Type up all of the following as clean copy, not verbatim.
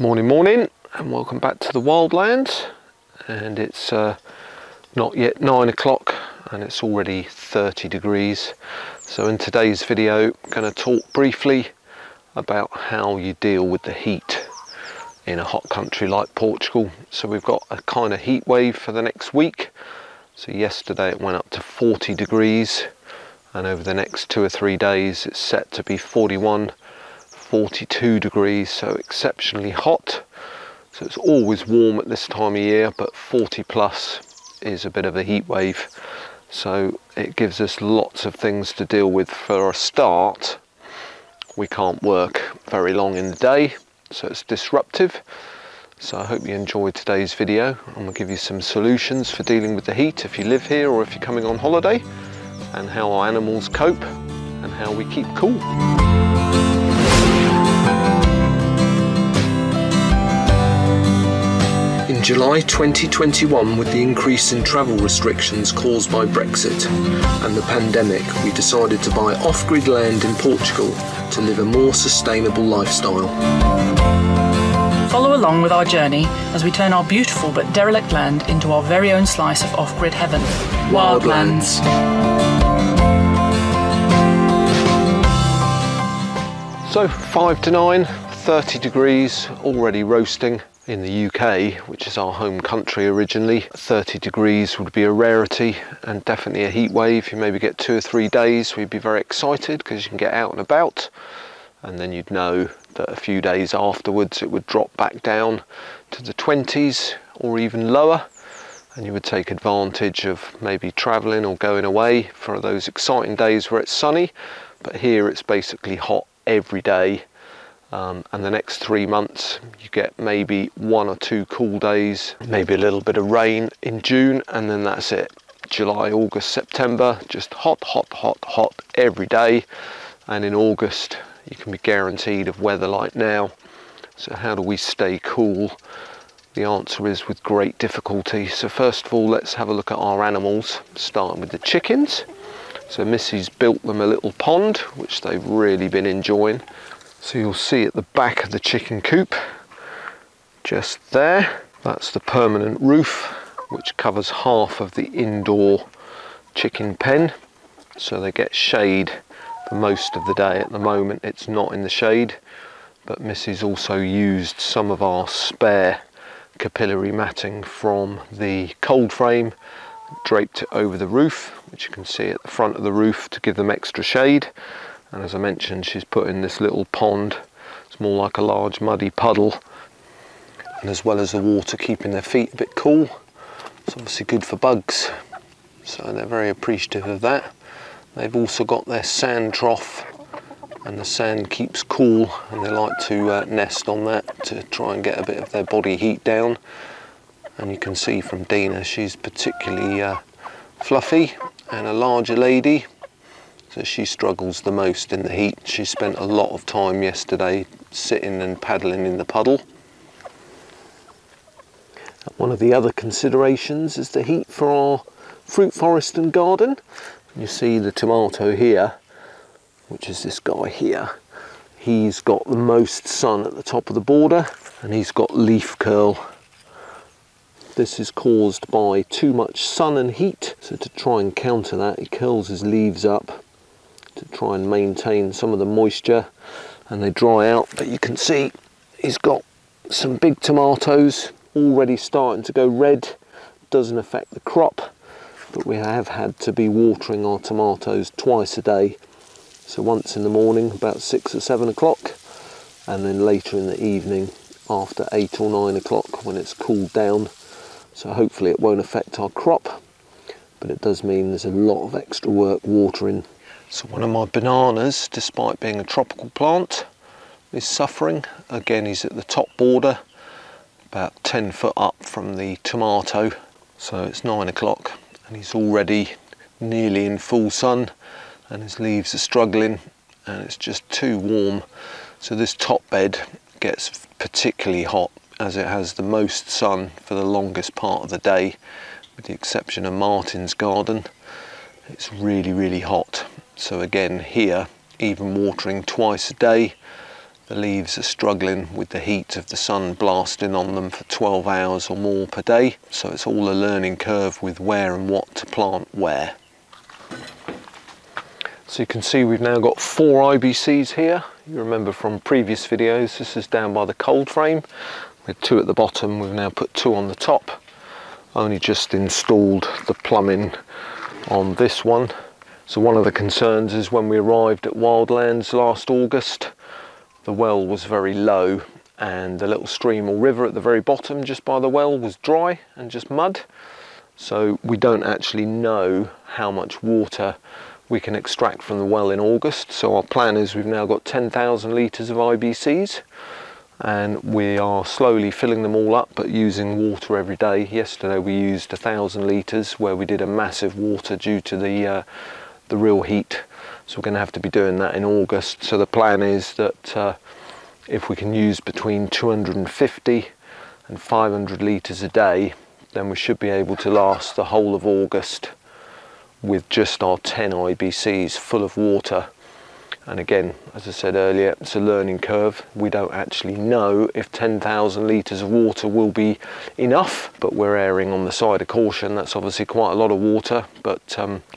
Morning and welcome back to the wildlands. And it's not yet 9 o'clock and it's already 30 degrees. So in today's video I'm going to talk briefly about how you deal with the heat in a hot country like Portugal. So we've got a kind of heat wave for the next week. So yesterday it went up to 40 degrees and over the next 2 or 3 days it's set to be 41, 42 degrees, so exceptionally hot. So it's always warm at this time of year, but 40 plus is a bit of a heat wave. So it gives us lots of things to deal with. For a start, we can't work very long in the day, so it's disruptive. So I hope you enjoyed today's video. I'm going to give you some solutions for dealing with the heat if you live here or if you're coming on holiday, and how our animals cope and how we keep cool. In July 2021, with the increase in travel restrictions caused by Brexit and the pandemic, we decided to buy off-grid land in Portugal to live a more sustainable lifestyle. Follow along with our journey as we turn our beautiful but derelict land into our very own slice of off-grid heaven. Wildlands. So 5 to 9, 30 degrees, already roasting. In the UK, which is our home country originally, 30 degrees would be a rarity and definitely a heat wave. You maybe get 2 or 3 days, we'd be very excited because you can get out and about, and then you'd know that a few days afterwards it would drop back down to the 20s or even lower, and you would take advantage of maybe travelling or going away for those exciting days where it's sunny. But here it's basically hot every day. And the next 3 months you get maybe 1 or 2 cool days, maybe a little bit of rain in June, and then that's it. July, August, September, just hot, hot, hot, hot every day. And in August you can be guaranteed of weather like now. So how do we stay cool? The answer is with great difficulty. So first of all, let's have a look at our animals, starting with the chickens. So Missy's built them a little pond, which they've really been enjoying. So you'll see at the back of the chicken coop, just there, that's the permanent roof, which covers half of the indoor chicken pen. So they get shade for most of the day. At the moment it's not in the shade, but Missy's also used some of our spare capillary matting from the cold frame, draped it over the roof, which you can see at the front of the roof to give them extra shade. And as I mentioned, she's put in this little pond. It's more like a large muddy puddle. And as well as the water keeping their feet a bit cool, it's obviously good for bugs. So they're very appreciative of that. They've also got their sand trough, and the sand keeps cool, and they like to nest on that to try and get a bit of their body heat down. And you can see from Dina, she's particularly fluffy and a larger lady. So she struggles the most in the heat. She spent a lot of time yesterday sitting and paddling in the puddle. One of the other considerations is the heat for our fruit forest and garden. You see the tomato here, which is this guy here. He's got the most sun at the top of the border, and he's got leaf curl. This is caused by too much sun and heat. So to try and counter that, he curls his leaves up to try and maintain some of the moisture, and they dry out. But you can see he's got some big tomatoes already starting to go red. Doesn't affect the crop, but we have had to be watering our tomatoes twice a day. So once in the morning about 6 or 7 o'clock, and then later in the evening after 8 or 9 o'clock when it's cooled down. So hopefully it won't affect our crop, but it does mean there's a lot of extra work watering. So one of my bananas, despite being a tropical plant, is suffering. Again, he's at the top border, about 10 foot up from the tomato. So it's 9 o'clock and he's already nearly in full sun, and his leaves are struggling and it's just too warm. So this top bed gets particularly hot as it has the most sun for the longest part of the day, with the exception of Martin's garden. It's really, really hot. So again, here, even watering twice a day, The leaves are struggling with the heat of the sun blasting on them for 12 hours or more per day. So it's all a learning curve with where and what to plant where. So you can see we've now got 4 IBCs here. You remember from previous videos, this is down by the cold frame. With 2 at the bottom, we've now put 2 on the top. Only just installed the plumbing on this one. So one of the concerns is when we arrived at Wildlands last August, the well was very low and the little stream or river at the very bottom just by the well was dry and just mud. So we don't actually know how much water we can extract from the well in August. So our plan is we've now got 10,000 litres of IBCs and we are slowly filling them all up but using water every day. Yesterday we used 1,000 litres where we did a massive water due to the real heat. So we're going to have to be doing that in August. So the plan is that if we can use between 250 and 500 litres a day, then we should be able to last the whole of August with just our 10 IBCs full of water. And again, as I said earlier, it's a learning curve. We don't actually know if 10,000 litres of water will be enough, but we're erring on the side of caution. That's obviously quite a lot of water, but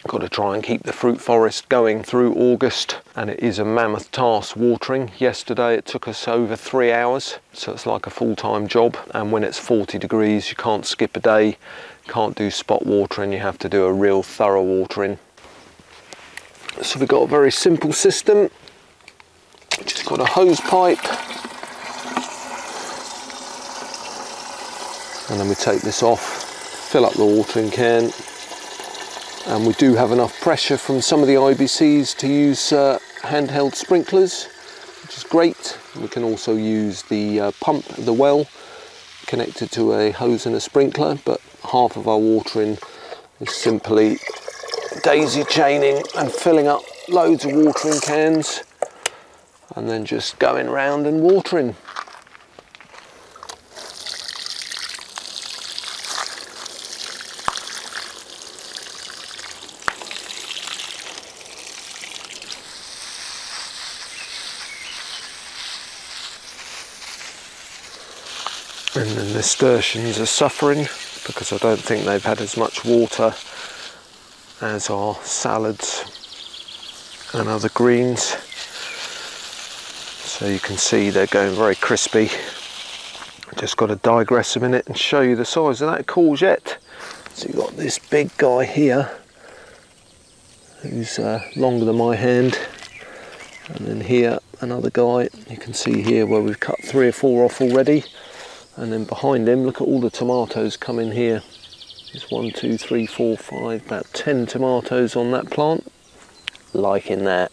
got to try and keep the fruit forest going through August. And it is a mammoth task watering. Yesterday it took us over 3 hours, so it's like a full-time job. And when it's 40 degrees, you can't skip a day, can't do spot watering, you have to do a real thorough watering. So we've got a very simple system. Just got a hose pipe, and then we take this off, fill up the watering can, and we do have enough pressure from some of the IBCs to use handheld sprinklers, which is great. We can also use the pump at the well connected to a hose and a sprinkler, but half of our watering is simply daisy chaining and filling up loads of watering cans and then just going round and watering. And the nasturtiums are suffering because I don't think they've had as much water as our salads and other greens. So you can see they're going very crispy. Just got to digress a minute and show you the size of that courgette. So you've got this big guy here who's longer than my hand, and then here another guy. You can see here where we've cut 3 or 4 off already, and then behind him look at all the tomatoes coming here. There's 1, 2, 3, 4, 5, about 10 tomatoes on that plant. Liking that.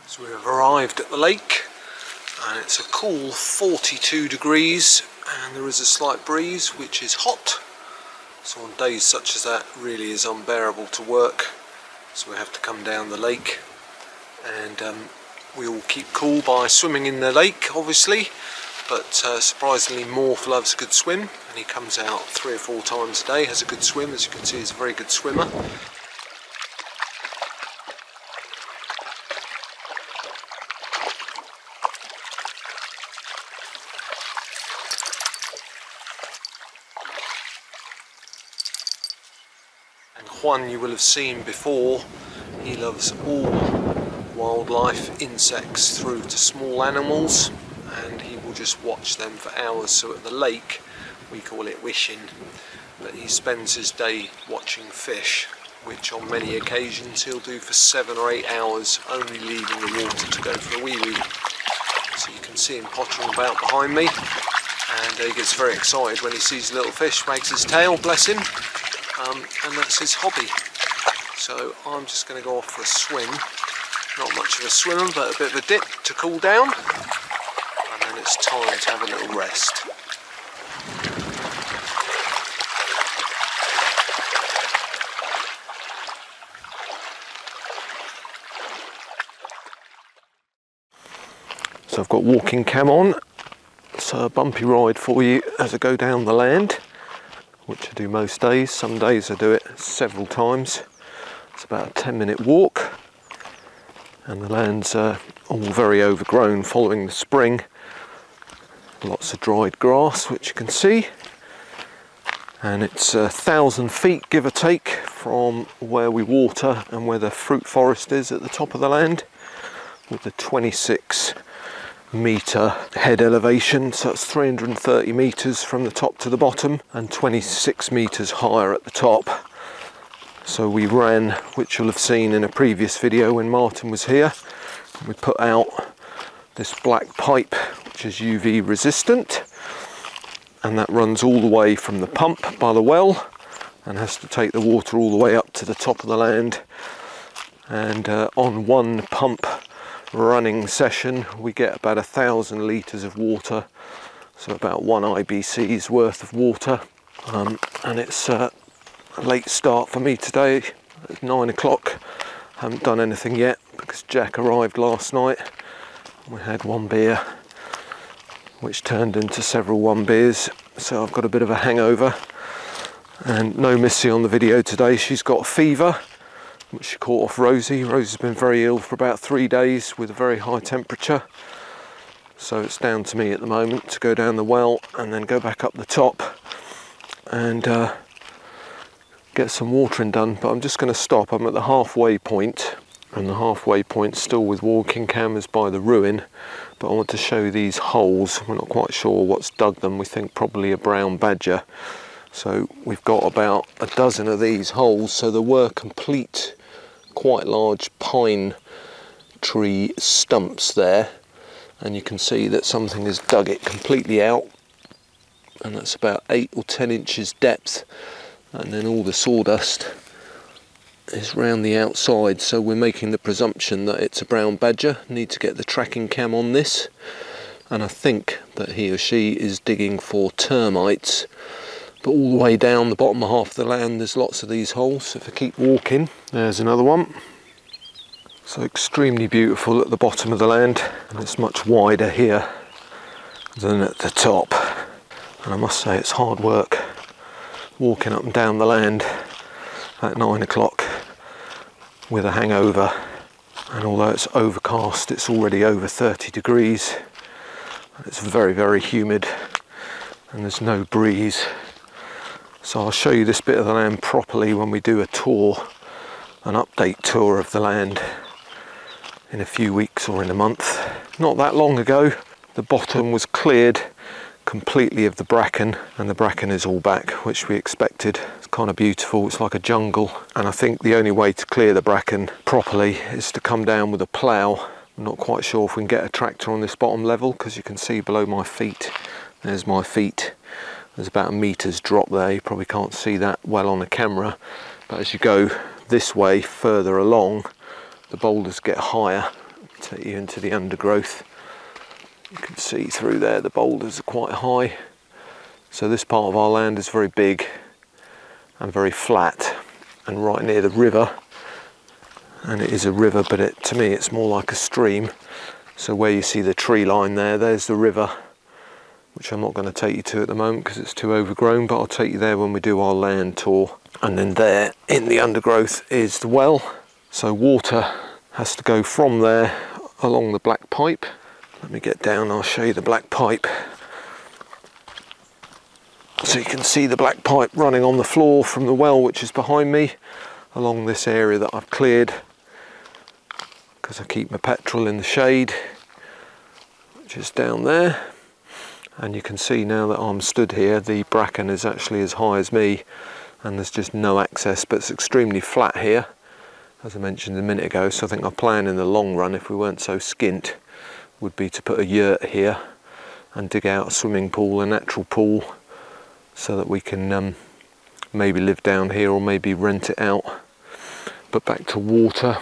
So we have arrived at the lake and it's a cool 42 degrees and there is a slight breeze which is hot. So on days such as that really is unbearable to work. So we have to come down the lake and we all keep cool by swimming in the lake obviously, but surprisingly Morph loves a good swim and he comes out 3 or 4 times a day, has a good swim. As you can see, he's a very good swimmer. And Juan you will have seen before. He loves all wildlife, insects through to small animals, and he will just watch them for hours. So at the lake we call it wishing, but he spends his day watching fish, which on many occasions he'll do for 7 or 8 hours, only leaving the water to go for a wee-wee. So you can see him pottering about behind me, and he gets very excited when he sees a little fish, wags his tail, bless him, and that's his hobby. So I'm just going to go off for a swim. Not much of a swimmer, but a bit of a dip to cool down, and then it's time to have a little rest. So I've got walking cam on, so a bumpy ride for you as I go down the land, which I do most days. Some days I do it several times. It's about a 10-minute walk, and the land's all very overgrown following the spring. Lots of dried grass, which you can see, and it's 1,000 feet give or take from where we water and where the fruit forest is at the top of the land, with the 26-metre head elevation, so that's 330 metres from the top to the bottom and 26 metres higher at the top. So we ran, which you'll have seen in a previous video when Martin was here, we put out this black pipe which is UV resistant, and that runs all the way from the pump by the well and has to take the water all the way up to the top of the land. And on one pump running session we get about 1,000 litres of water, so about 1 IBC's worth of water, and it's a late start for me today. It's 9 o'clock. Haven't done anything yet because Jack arrived last night. We had one beer which turned into several one beers, so I've got a bit of a hangover, and no Missy on the video today. She's got a fever which she caught off Rosie. Rosie's been very ill for about 3 days with a very high temperature, so it's down to me at the moment to go down the well and then go back up the top and get some watering done. But I'm just going to stop. I'm at the halfway point, and the halfway point still with walking cameras by the ruin, but I want to show you these holes. We're not quite sure what's dug them. We think probably a brown badger. So we've got about a dozen of these holes. So there were complete quite large pine tree stumps there, and you can see that something has dug it completely out, and that's about 8 or 10 inches depth, and then all the sawdust is round the outside. So we're making the presumption that it's a brown badger. Need to get the tracking cam on this, and I think that he or she is digging for termites. But all the way down the bottom half of the land there's lots of these holes. So if I keep walking, there's another one. So extremely beautiful at the bottom of the land, and it's much wider here than at the top. And I must say it's hard work walking up and down the land at 9 o'clock with a hangover. And although it's overcast, it's already over 30 degrees. And it's very, very humid, and there's no breeze. So I'll show you this bit of the land properly when we do a tour, an update tour of the land in a few weeks or in a month. Not that long ago, the bottom was cleared completely of the bracken, and the bracken is all back, which we expected. It's kind of beautiful. It's like a jungle, and I think the only way to clear the bracken properly is to come down with a plough. I'm not quite sure if we can get a tractor on this bottom level, because you can see below my feet, there's my feet. There's about a metre's drop there. You probably can't see that well on the camera, but as you go this way further along, the boulders get higher, take you into the undergrowth. You can see through there the boulders are quite high. So this part of our land is very big and very flat and right near the river, and it is a river, but to me it's more like a stream. So where you see the tree line there's the river, which I'm not going to take you to at the moment because it's too overgrown, but I'll take you there when we do our land tour. And then there in the undergrowth is the well. So water has to go from there along the black pipe. Let me get down, I'll show you the black pipe. So you can see the black pipe running on the floor from the well which is behind me along this area that I've cleared because I keep my petrol in the shade, which is down there. And you can see now that I'm stood here, the bracken is actually as high as me and there's just no access, but it's extremely flat here, as I mentioned a minute ago. So I think our plan in the long run, if we weren't so skint, would be to put a yurt here and dig out a swimming pool, a natural pool, so that we can maybe live down here or maybe rent it out. But back to water.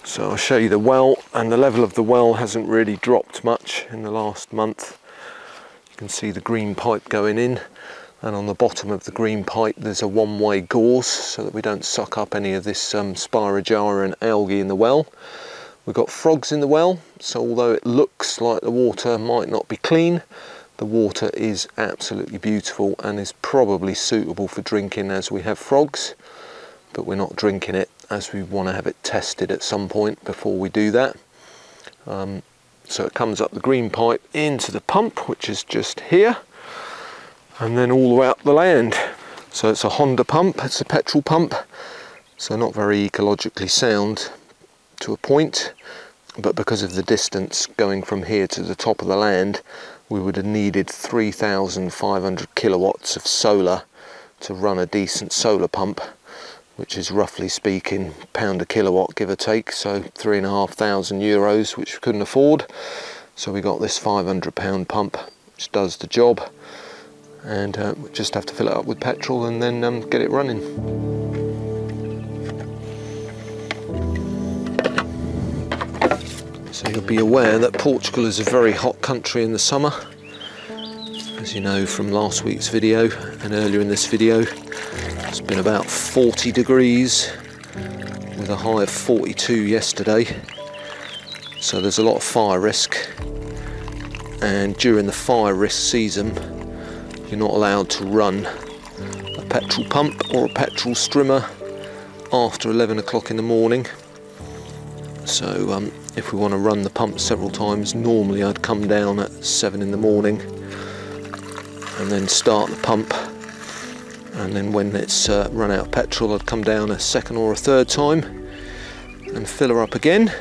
So I'll show you the well, and the level of the well hasn't really dropped much in the last month. You can see the green pipe going in, and on the bottom of the green pipe there's a one-way gauze so that we don't suck up any of this spirogyra and algae in the well. We've got frogs in the well, so although it looks like the water might not be clean, the water is absolutely beautiful and is probably suitable for drinking, as we have frogs, but we're not drinking it as we want to have it tested at some point before we do that. So it comes up the green pipe into the pump, which is just here, and then all the way up the land. So it's a Honda pump, it's a petrol pump, so not very ecologically sound to a point, but because of the distance going from here to the top of the land, we would have needed 3,500 kilowatts of solar to run a decent solar pump, which is roughly speaking £1 a kilowatt, give or take, so €3,500, which we couldn't afford. So we got this £500 pump, which does the job, and we just have to fill it up with petrol and then get it running. So you'll be aware that Portugal is a very hot country in the summer. As you know from last week's video and earlier in this video, it's been about 40 degrees with a high of 42 yesterday. So there's a lot of fire risk, and during the fire risk season you're not allowed to run a petrol pump or a petrol strimmer after 11 o'clock in the morning. So if we want to run the pump several times, normally I'd come down at 7 in the morning and then start the pump, and then when it's run out of petrol I'd come down a second or a third time and fill her up again.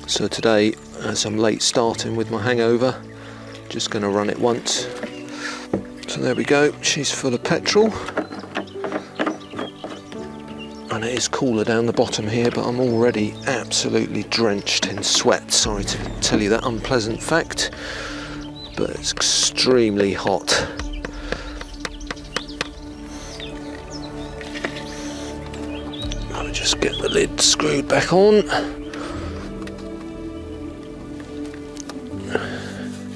So today, as I'm late starting with my hangover, just going to run it once. So there we go, she's full of petrol. And it is cooler down the bottom here, but I'm already absolutely drenched in sweat. Sorry to tell you that unpleasant fact, but it's extremely hot. I'll just get the lid screwed back on.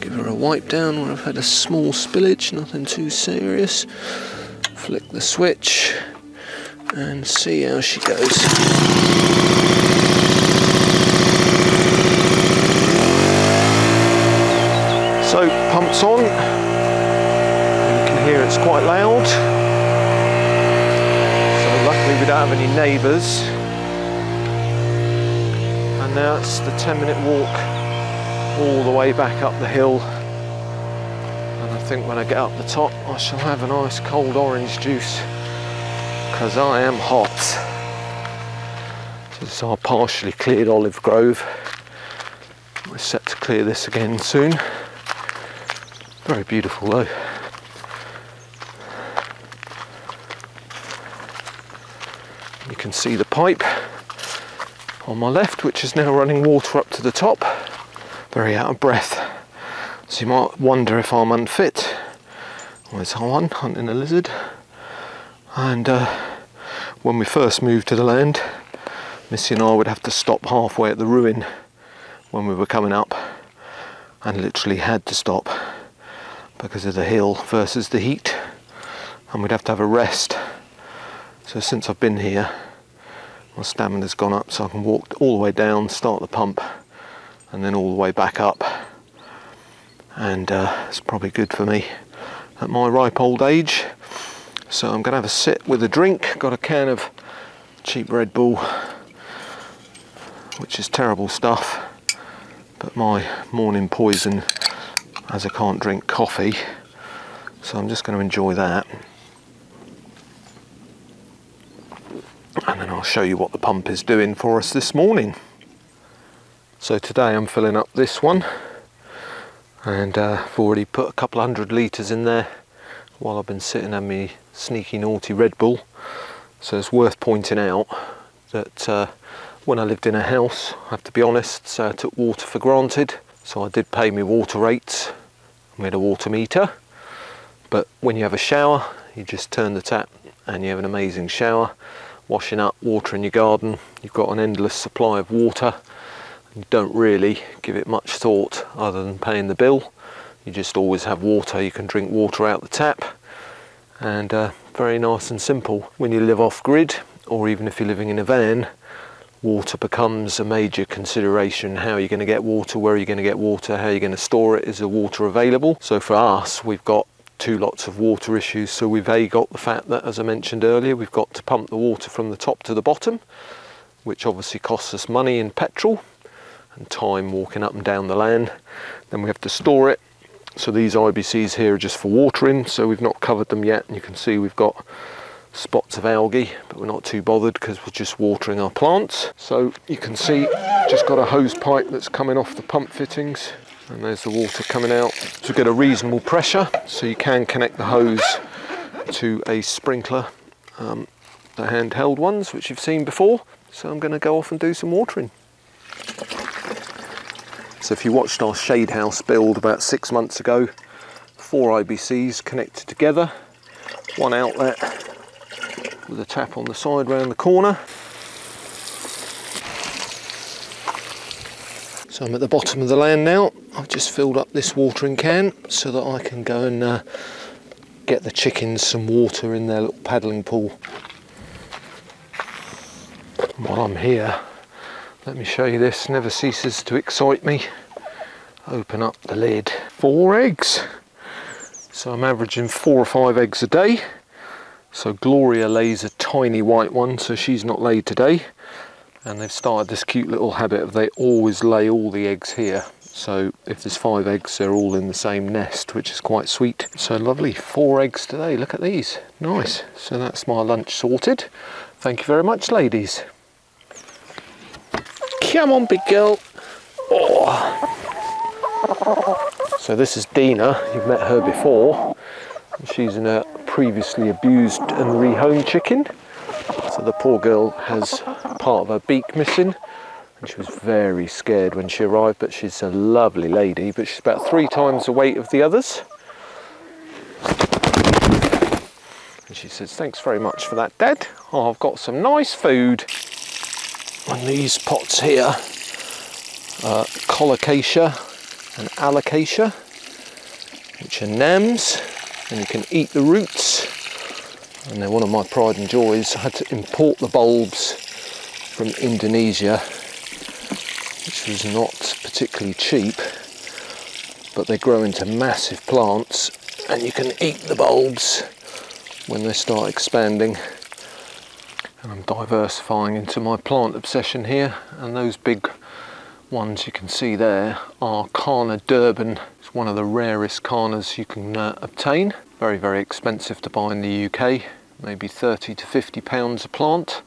Give her a wipe down where I've had a small spillage, nothing too serious. Flick the switch and see how she goes. So pump's on, and you can hear it's quite loud. So luckily we don't have any neighbours. And now it's the 10-minute walk all the way back up the hill. And I think when I get up the top I shall have a nice cold orange juice, because I am hot. So this is our partially cleared olive grove. We're set to clear this again soon. Very beautiful though. You can see the pipe on my left, which is now running water up to the top. Very out of breath. So you might wonder if I'm unfit. Well, there's one hunting a lizard. And when we first moved to the land, Missy and I would have to stop halfway at the ruin when we were coming up, and literally had to stop because of the hill versus the heat, and we'd have to have a rest. So since I've been here, my stamina's gone up, so I can walk all the way down, start the pump, and then all the way back up. And it's probably good for me at my ripe old age. So I'm going to have a sit with a drink. Got a can of cheap Red Bull, which is terrible stuff, but my morning poison, as I can't drink coffee, So I'm just going to enjoy that. And then I'll show you what the pump is doing for us this morning. So today I'm filling up this one, and I've already put a couple 100 litres in there while I've been sitting on me sneaky naughty Red Bull. So it's worth pointing out that when I lived in a house, I have to be honest, so I took water for granted. So I did pay me water rates, we had a water meter, but when you have a shower, you just turn the tap and you have an amazing shower. Washing up, watering your garden, you've got an endless supply of water. You don't really give it much thought other than paying the bill. You just always have water. You can drink water out the tap, and very nice and simple. When you live off grid, or even if you're living in a van, water becomes a major consideration. How are you going to get water? Where are you going to get water? How are you going to store it? Is the water available? So for us, we've got two lots of water issues. So we've got the fact that, as I mentioned earlier, we've got to pump the water from the top to the bottom, which obviously costs us money in petrol and time walking up and down the land. Then we have to store it. So these IBCs here are just for watering, so we've not covered them yet, and you can see we've got spots of algae, but we're not too bothered because we're just watering our plants. So you can see just got a hose pipe that's coming off the pump fittings, and there's the water coming out to get a reasonable pressure. So you can connect the hose to a sprinkler, the handheld ones which you've seen before. So I'm going to go off and do some watering. So if you watched our shade house build about 6 months ago, 4 IBCs connected together, one outlet with a tap on the side round the corner. So I'm at the bottom of the land now. I've just filled up this watering can so that I can go and get the chickens some water in their little paddling pool. While I'm here, let me show you this, never ceases to excite me. Open up the lid. 4 eggs. So I'm averaging 4 or 5 eggs a day. So Gloria lays a tiny white one, so she's not laid today. And they've started this cute little habit of they always lay all the eggs here. So if there's 5 eggs, they're all in the same nest, which is quite sweet. So lovely, 4 eggs today, look at these, nice. So that's my lunch sorted. Thank you very much, ladies. Come on, big girl. Oh. So this is Dina, you've met her before. She's a previously abused and rehomed chicken. So the poor girl has part of her beak missing, and she was very scared when she arrived, but she's a lovely lady, but she's about 3 times the weight of the others. And she says, thanks very much for that, Dad. Oh, I've got some nice food. And these pots here are colocasia and alocasia, which are nams, and you can eat the roots. And they're one of my pride and joys. I had to import the bulbs from Indonesia, which was not particularly cheap, but they grow into massive plants, and you can eat the bulbs when they start expanding. And I'm diversifying into my plant obsession here, and those big ones you can see there are Carna Durban. It's one of the rarest Carnas you can obtain. Very, very expensive to buy in the UK, maybe 30 to 50 pounds a plant.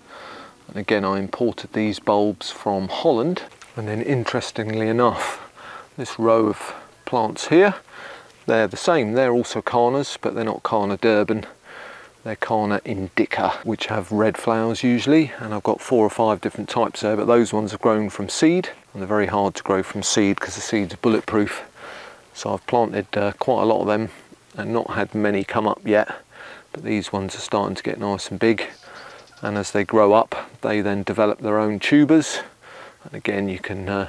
And again, I imported these bulbs from Holland. And then interestingly enough, this row of plants here, they're the same. They're also Carnas, but they're not Carna Durban. They're Carna indica, which have red flowers usually, and I've got 4 or 5 different types there, but those ones are grown from seed, and they're very hard to grow from seed because the seed's bulletproof. So I've planted quite a lot of them and not had many come up yet, but these ones are starting to get nice and big, and as they grow up, they then develop their own tubers, and again you can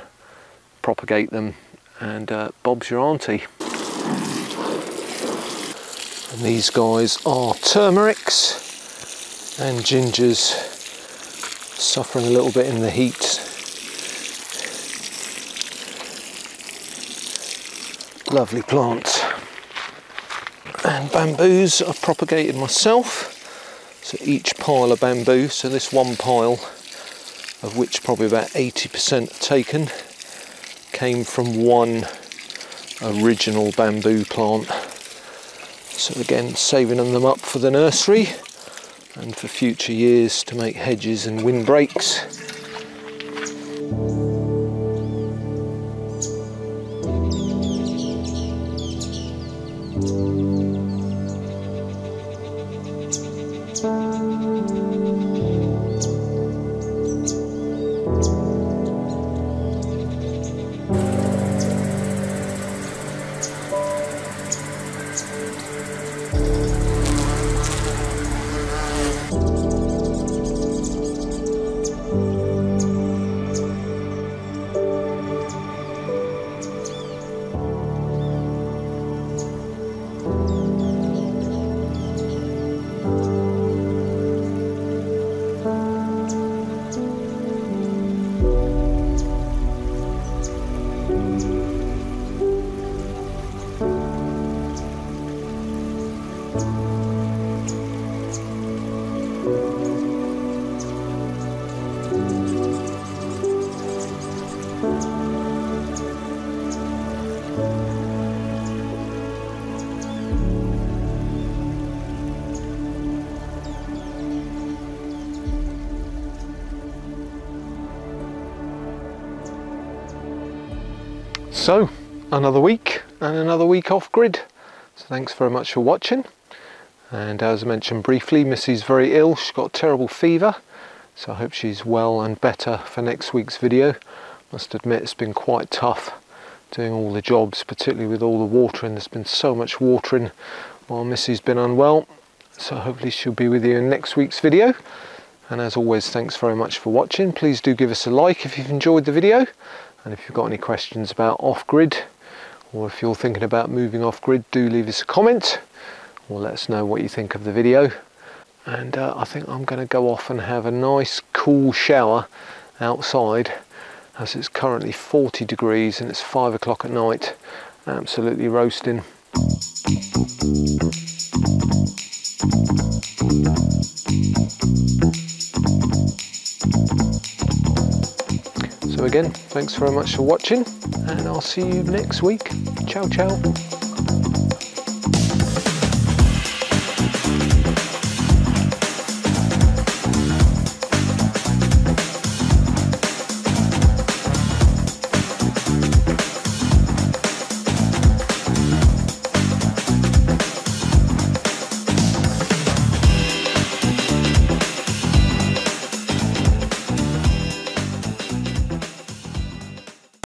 propagate them, and Bob's your auntie. And these guys are turmerics and gingers, suffering a little bit in the heat. Lovely plants. And bamboos I've propagated myself. So each pile of bamboo, so this one pile, of which probably about 80% are taken, came from one original bamboo plant. So again, saving them up for the nursery and for future years to make hedges and windbreaks. So, another week and another week off grid. So thanks very much for watching. And as I mentioned briefly, Missy's very ill. She's got a terrible fever. So I hope she's well and better for next week's video. Must admit it's been quite tough doing all the jobs, particularly with all the watering. There's been so much watering while Missy's been unwell. So hopefully she'll be with you in next week's video. And as always, thanks very much for watching. Please do give us a like if you've enjoyed the video. And if you've got any questions about off-grid, or if you're thinking about moving off-grid, do leave us a comment, or let us know what you think of the video. And I think I'm going to go off and have a nice cool shower outside, as it's currently 40 degrees and it's 5 o'clock at night, absolutely roasting. So again, thanks very much for watching, and I'll see you next week. Ciao, ciao.